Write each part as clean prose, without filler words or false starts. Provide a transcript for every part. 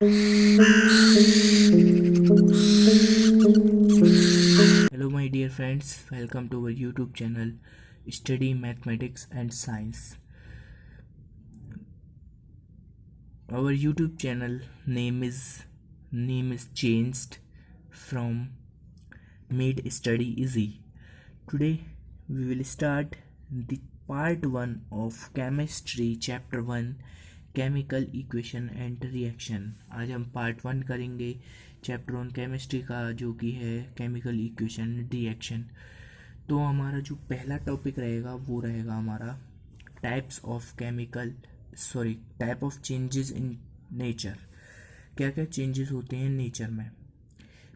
Hello, my dear friends. Welcome to our YouTube channel, Study Mathematics and Science. Our YouTube channel name is changed from Made Study Easy. Today we will start the part 1 of Chemistry Chapter 1 chemical equation and reaction. आज हम part 1 करेंगे chapter 1 chemistry का, जो कि है chemical equation reaction. तो हमारा जो पहला टॉपिक रहेगा वो रहेगा हमारा type of changes in nature. क्या क्या चेंजेस होते हैं नेचर में।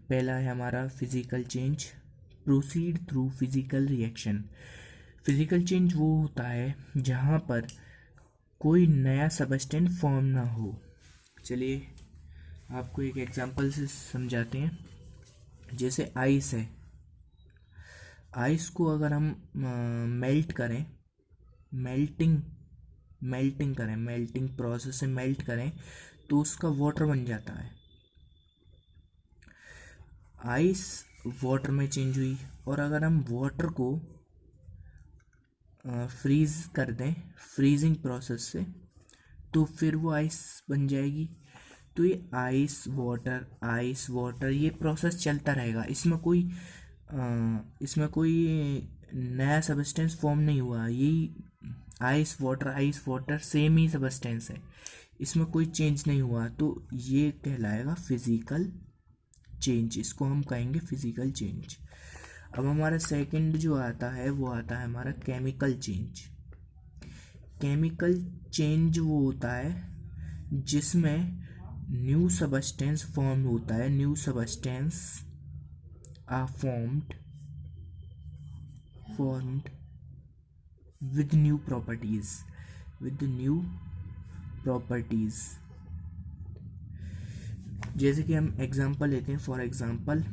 पहला है हमारा physical change, proceed through physical reaction. Physical change वो होता है जहाँ पर कोई नया सबस्टेंस फॉर्म ना हो। चलिए आपको एक एग्जांपल से समझाते हैं। जैसे आइस है, आइस को अगर हम मेल्टिंग प्रोसेस से मेल्ट करें तो उसका वाटर बन जाता है। आइस वाटर में चेंज हुई, और अगर हम वाटर को फ्रीज कर दें फ्रीजिंग प्रोसेस से तो फिर वो आइस बन जाएगी। तो ये आइस वाटर ये प्रोसेस चलता रहेगा। इसमें कोई नया सबस्टेंस फॉर्म नहीं हुआ। यही आइस वाटर सेम ही सबस्टेंस है, इसमें कोई चेंज नहीं हुआ। तो ये कहलाएगा फिजिकल चेंज, इसको हम कहेंगे फिजिकल चेंज। अब हमारा सेकंड जो आता है वो आता है हमारा केमिकल चेंज। केमिकल चेंज वो होता है जिसमें न्यू सबस्टेंस फॉर्म होता है। New substance are formed with new properties. जैसे कि हम एग्जांपल लेते हैं, for example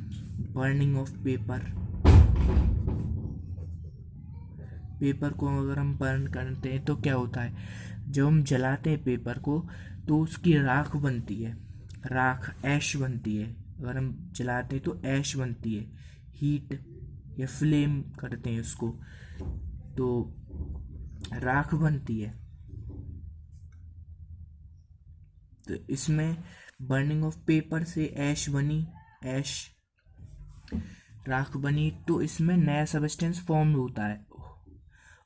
burning of paper को अगर हम बर्न करते हैं तो क्या होता है, जब हम जलाते हैं पेपर को तो उसकी राख बनती है, ऐश बनती है। अगर हम जलाते हैं तो ऐश बनती है, हीट या फ्लेम करते हैं उसको तो राख बनती है। तो इसमें बर्निंग ऑफ पेपर से राख बनी, तो इसमें नया सबस्टेंस फॉर्म होता है।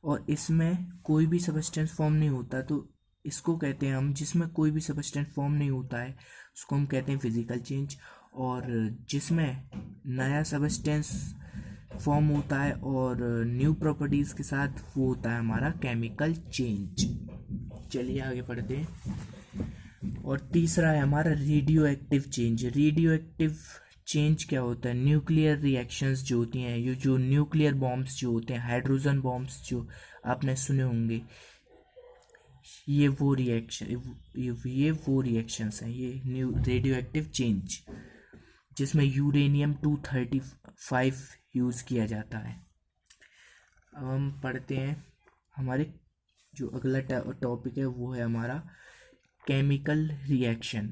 और इसमें कोई भी सबस्टेंस फॉर्म नहीं होता, तो इसको कहते हैं हम, जिसमें कोई भी सबस्टेंस फॉर्म नहीं होता है उसको हम कहते हैं फिजिकल चेंज। और जिसमें नया सबस्टेंस फॉर्म होता है और न्यू प्रॉपर्टीज के साथ, वो होता है हमारा केमिकल चेंज। चलिए आगे बढ़ते हैं। और तीसरा है हमारा रेडियो एक्टिव चेंज क्या होता है, न्यूक्लियर रिएक्शंस जो होती हैं, ये जो न्यूक्लियर बॉम्ब्स जो होते हैं, हाइड्रोजन बॉम्ब्स जो आपने सुने होंगे, ये वो रिएक्शंस हैं, ये न्यू रेडियो एक्टिव चेंज, जिसमें यूरेनियम 235 यूज़ किया जाता है। अब हम पढ़ते हैं हमारे जो अगला टॉपिक है वो है हमारा केमिकल रिएक्शन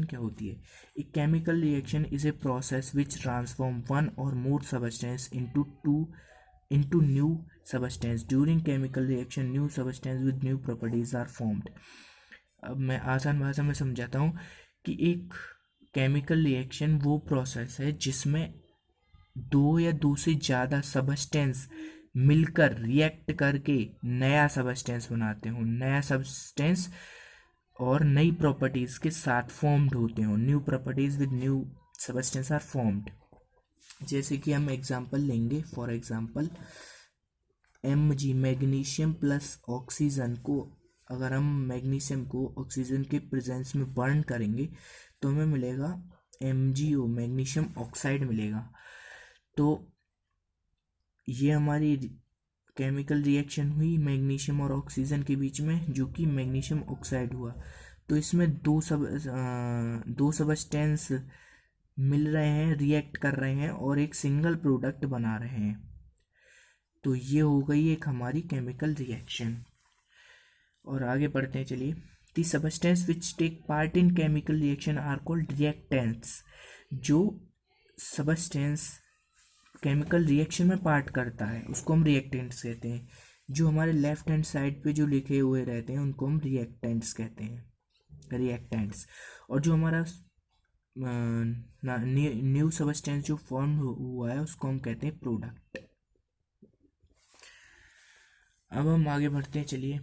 क्या होती है। एक chemical reaction is a process which transform one or more substance into new substance. During chemical reaction new substance with new properties are formed. अब मैं आसान भाषा में समझाता हूँ कि एक केमिकल रिएक्शन वो प्रोसेस है जिसमें दो या दो से ज़्यादा सबस्टेंस मिलकर रिएक्ट करके नया सबस्टेंस बनाते हो। नया सबस्टेंस और नई प्रॉपर्टीज के साथ फॉर्म्ड होते हो। New properties with new substance are formed. जैसे कि हम एग्जांपल लेंगे, for example Mg magnesium plus oxygen को, अगर हम मैग्नीशियम को ऑक्सीजन के प्रेजेंस में बर्न करेंगे तो हमें मिलेगा MgO, मैग्नीशियम ऑक्साइड मिलेगा। तो ये हमारी केमिकल रिएक्शन हुई मैग्नीशियम और ऑक्सीजन के बीच में, जो कि मैग्नीशियम ऑक्साइड हुआ। तो इसमें दो सबस्टेंस मिल रहे हैं, रिएक्ट कर रहे हैं और एक सिंगल प्रोडक्ट बना रहे हैं। तो ये हो गई एक हमारी केमिकल रिएक्शन। और आगे बढ़ते हैं, चलिए। The substance which take part in chemical reaction are called reactants. जो सबस्टेंस केमिकल रिएक्शन में पार्ट करता है उसको हम रिएक्टेंट्स कहते हैं। जो हमारे लेफ्ट हैंड साइड पे जो लिखे हुए रहते हैं उनको हम रिएक्टेंट्स कहते हैं, रिएक्टेंट्स। और जो हमारा न्यू सबस्टेंस जो फॉर्म हुआ है उसको हम कहते हैं प्रोडक्ट। अब हम आगे बढ़ते हैं। चलिए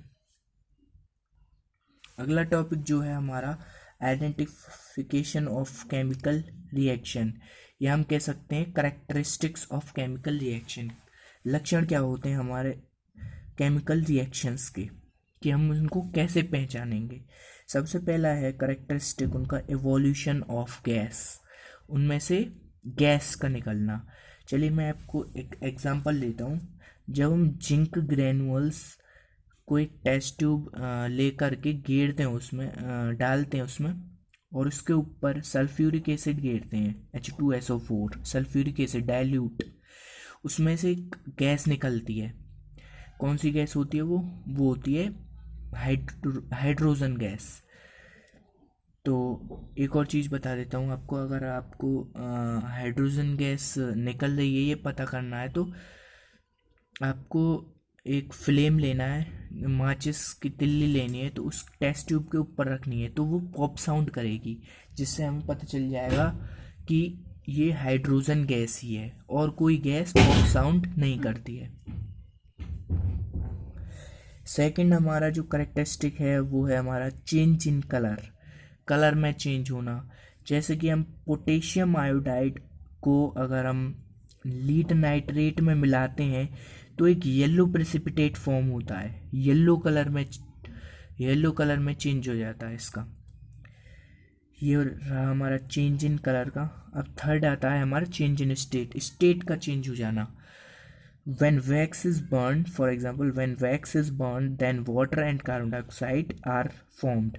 अगला टॉपिक जो है हमारा आइडेंटिफिकेशन ऑफ केमिकल रिएक्शन, या हम कह सकते हैं करेक्टरिस्टिक्स ऑफ केमिकल रिएक्शन। लक्षण क्या होते हैं हमारे केमिकल रिएक्शंस के, कि हम उनको कैसे पहचानेंगे। सबसे पहला है करेक्टरिस्टिक उनका एवोल्यूशन ऑफ गैस, उनमें से गैस का निकलना। चलिए मैं आपको एक एग्जांपल लेता हूँ। जब हम जिंक ग्रेनुअल्स को एक टेस्ट ट्यूब ले करके गेरते हैं उसमें, डालते हैं उसमें, और उसके ऊपर सल्फ्यूरिक एसिड गेरते हैं H2SO4 सल्फ्यूरिक एसिड डाइल्यूट, उसमें से एक गैस निकलती है। कौन सी गैस होती है वो होती है हाइड्रोजन गैस। तो एक और चीज़ बता देता हूँ आपको, अगर आपको हाइड्रोजन गैस निकल रही है ये पता करना है तो आपको एक फ्लेम लेना है, माचिस की तिल्ली लेनी है, तो उस टेस्ट ट्यूब के ऊपर रखनी है, तो वो पॉप साउंड करेगी, जिससे हमें पता चल जाएगा कि ये हाइड्रोजन गैस ही है और कोई गैस पॉप साउंड नहीं करती है। सेकंड हमारा जो करेक्टरिस्टिक है वो है हमारा चेंज इन कलर, कलर में चेंज होना। जैसे कि हम पोटेशियम आयोडाइड को अगर हम लीड नाइट्रेट में मिलाते हैं तो एक येलो प्रेसिपिटेट फॉर्म होता है, येलो कलर में चेंज हो जाता है इसका। ये रहा हमारा चेंज इन कलर का। अब थर्ड आता है हमारा चेंज इन स्टेट, स्टेट का चेंज हो जाना। when wax is burned, for example when wax is burned then water and carbon dioxide are formed।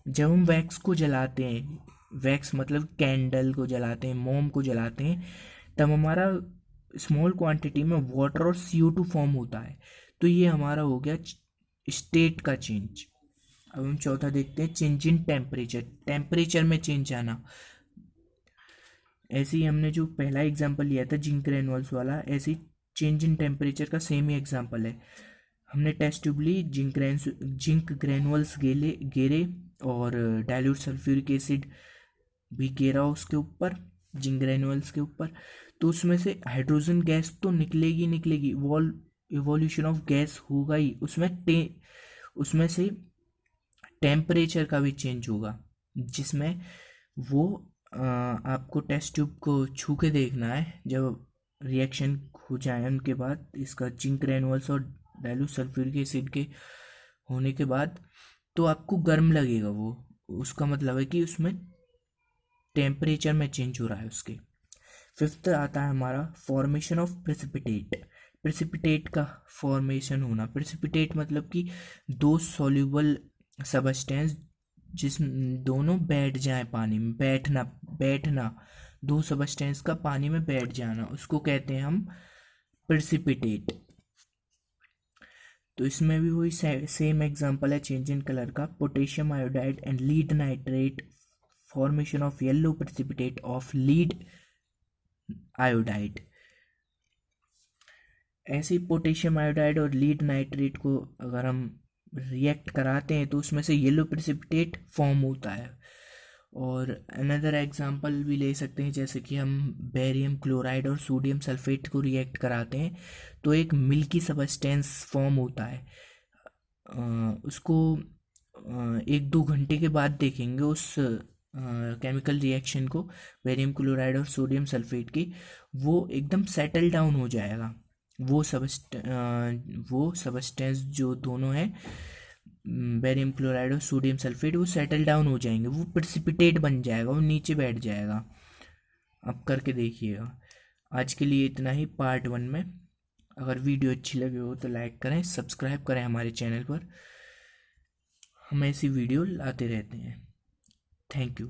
जब हम वैक्स को जलाते हैं, वैक्स मतलब कैंडल को जलाते हैं, मोम को जलाते हैं, तब हमारा स्मॉल क्वांटिटी में वाटर और CO2 फॉर्म होता है। तो ये हमारा हो गया स्टेट का चेंज। अब हम चौथा देखते हैं चेंज इन टेम्परेचर, टेम्परेचर में चेंज आना। ऐसे ही हमने जो पहला एग्जांपल लिया था जिंक ग्रेनुअल्स वाला, ऐसे चेंज इन टेम्परेचर का सेम ही एग्जांपल है। हमने टेस्ट ट्यूब ली, जिंक ग्रेनुअल्स गेरे और डाइल्यूट सल्फ्यूरिक एसिड भी गेरा उसके ऊपर, जिंक ग्रेनुअल्स के ऊपर, तो उसमें से हाइड्रोजन गैस तो निकलेगी, इवोल्यूशन ऑफ गैस होगा ही, उसमें से टेम्परेचर का भी चेंज होगा, जिसमें वो आपको टेस्ट ट्यूब को छू के देखना है। जब रिएक्शन हो जाए उनके बाद, इसका जिंक ग्रेनुअल्स और डाइल्यूट सल्फ्यूरिक एसिड के होने के बाद, तो आपको गर्म लगेगा वो, उसका मतलब है कि उसमें टेम्परेचर में चेंज हो रहा है उसके। फिफ्थ आता है हमारा फॉर्मेशन ऑफ प्रेसिपिटेट, प्रेसिपिटेट का फॉर्मेशन होना। प्रेसिपिटेट मतलब कि दो सॉल्यूबल सबस्टेंस जिस दोनों बैठ जाए पानी में, बैठना दो सबस्टेंस का पानी में बैठ जाना, उसको कहते हैं हम प्रेसिपिटेट। तो इसमें भी वही सेम एग्जांपल है चेंज इन कलर का, potassium iodide and lead nitrate, formation of yellow precipitate of lead iodide. ऐसे ही पोटेशियम आयोडाइड और लीड नाइट्रेट को अगर हम रिएक्ट कराते हैं तो उसमें से येलो प्रेसिपिटेट फॉर्म होता है। और अनदर एग्जांपल भी ले सकते हैं, जैसे कि हम बेरियम क्लोराइड और सोडियम सल्फेट को रिएक्ट कराते हैं तो एक मिल्की सबस्टेंस फॉर्म होता है। उसको 1-2 घंटे के बाद देखेंगे उस केमिकल रिएक्शन को, बेरियम क्लोराइड और सोडियम सल्फेट की, वो एकदम सेटल डाउन हो जाएगा। वो सबस्टेंस जो दोनों हैं, बेरियम क्लोराइड और सोडियम सल्फेट, वो सेटल डाउन हो जाएंगे, वो प्रेसिपिटेट बन जाएगा, वो नीचे बैठ जाएगा। आप करके देखिएगा। आज के लिए इतना ही पार्ट 1 में। अगर वीडियो अच्छी लगी हो तो लाइक करें, सब्सक्राइब करें हमारे चैनल पर, हम ऐसी वीडियो लाते रहते हैं। Thank you.